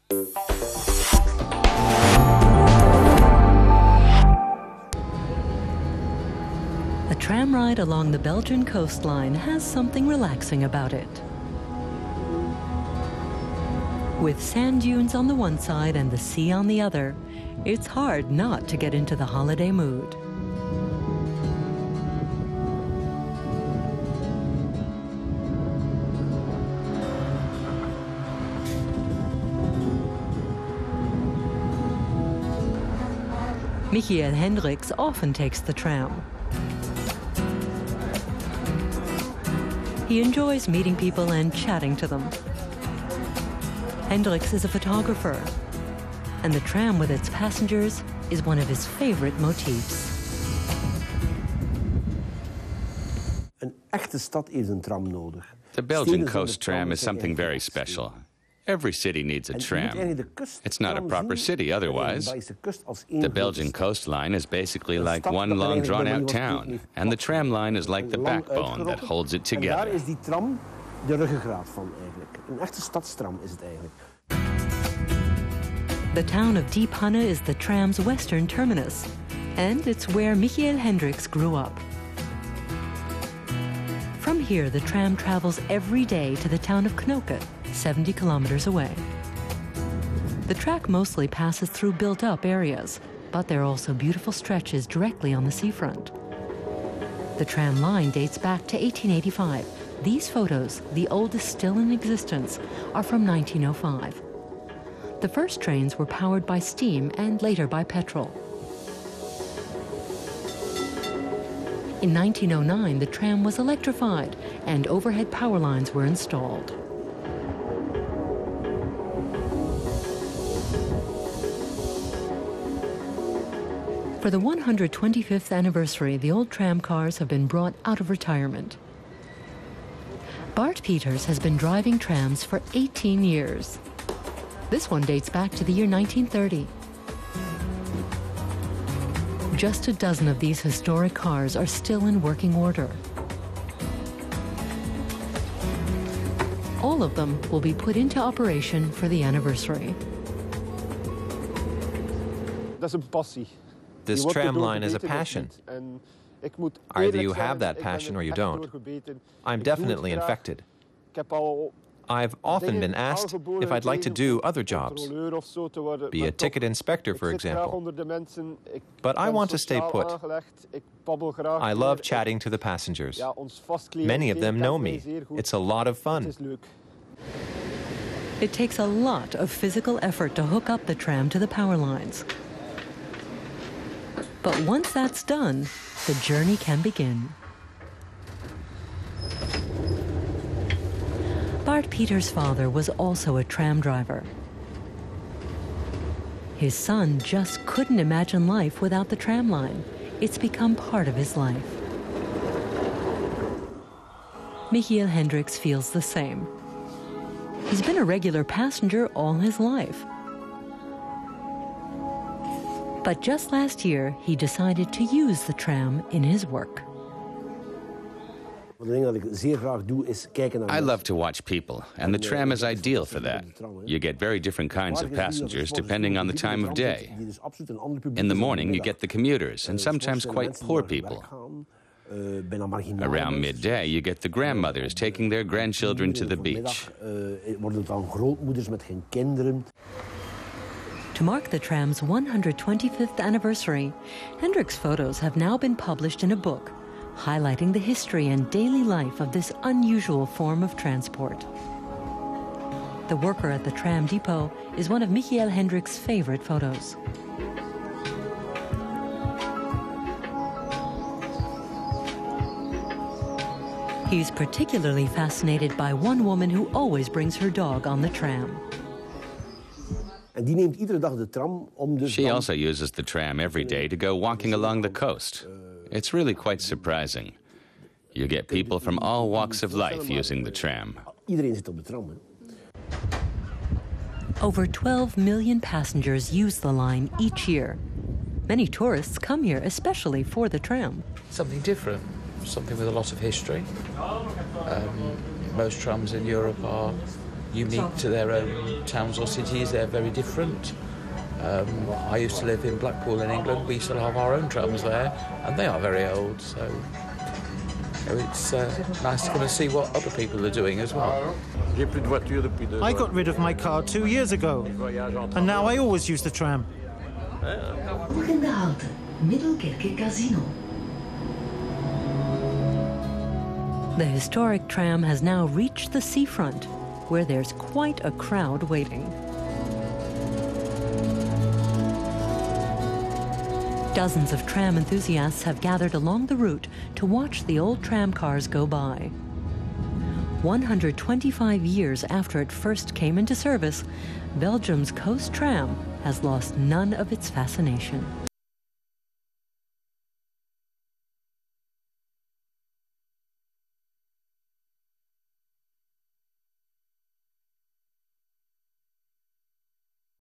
A tram ride along the Belgian coastline has something relaxing about it. With sand dunes on the one side and the sea on the other, it's hard not to get into the holiday mood. Michael Hendricks often takes the tram. He enjoys meeting people and chatting to them. Hendricks is a photographer, and the tram with its passengers is one of his favorite motifs. Een echte stad heeft een tram nodig. The Belgian coast tram is something very special. Every city needs a tram. It's not a proper city otherwise. The Belgian coastline is basically like one long drawn-out town, and the tram line is like the backbone that holds it together. Daar is die tram de ruggengraat van eigenlijk. Een echte stadstram is het eigenlijk. The town of Diep Hanne is the tram's western terminus, and it's where Michael Hendricks grew up. From here, the tram travels every day to the town of Knokke, 70 kilometers away. The track mostly passes through built-up areas, but there are also beautiful stretches directly on the seafront. The tram line dates back to 1885. These photos, the oldest still in existence, are from 1905. The first trains were powered by steam and later by petrol. In 1909, the tram was electrified and overhead power lines were installed. For the 125th anniversary, the old tram cars have been brought out of retirement. Bart Peters has been driving trams for 18 years. This one dates back to the year 1930. Just a dozen of these historic cars are still in working order. All of them will be put into operation for the anniversary. This tram line is a passion. Either you have that passion or you don't. I'm definitely infected. I've often been asked if I'd like to do other jobs, be a ticket inspector, for example. But I want to stay put. I love chatting to the passengers. Many of them know me. It's a lot of fun. It takes a lot of physical effort to hook up the tram to the power lines. But once that's done, the journey can begin. Bart Peters' father was also a tram driver. His son just couldn't imagine life without the tram line. It's become part of his life. Michael Hendricks feels the same. He's been a regular passenger all his life. But just last year, he decided to use the tram in his work. I love to watch people, and the tram is ideal for that. You get very different kinds of passengers depending on the time of day. In the morning, you get the commuters, and sometimes quite poor people. Around midday, you get the grandmothers taking their grandchildren to the beach. To mark the tram's 125th anniversary, Hendricks' photos have now been published in a book, highlighting the history and daily life of this unusual form of transport. The worker at the tram depot is one of Michael Hendricks' favorite photos. He's particularly fascinated by one woman who always brings her dog on the tram. She also uses the tram every day to go walking along the coast. It's really quite surprising. You get people from all walks of life using the tram. Over 12 million passengers use the line each year. Many tourists come here especially for the tram. Something different, something with a lot of history. Most trams in Europe are unique to their own towns or cities. They're very different. I used to live in Blackpool in England. We still have our own trams there, and they are very old, so it's nice to come and see what other people are doing as well. I got rid of my car 2 years ago, and now I always use the tram. Volgende halte, Middelkerke Casino. The historic tram has now reached the seafront, where there's quite a crowd waiting. Dozens of tram enthusiasts have gathered along the route to watch the old tram cars go by. 125 years after it first came into service, Belgium's coast tram has lost none of its fascination.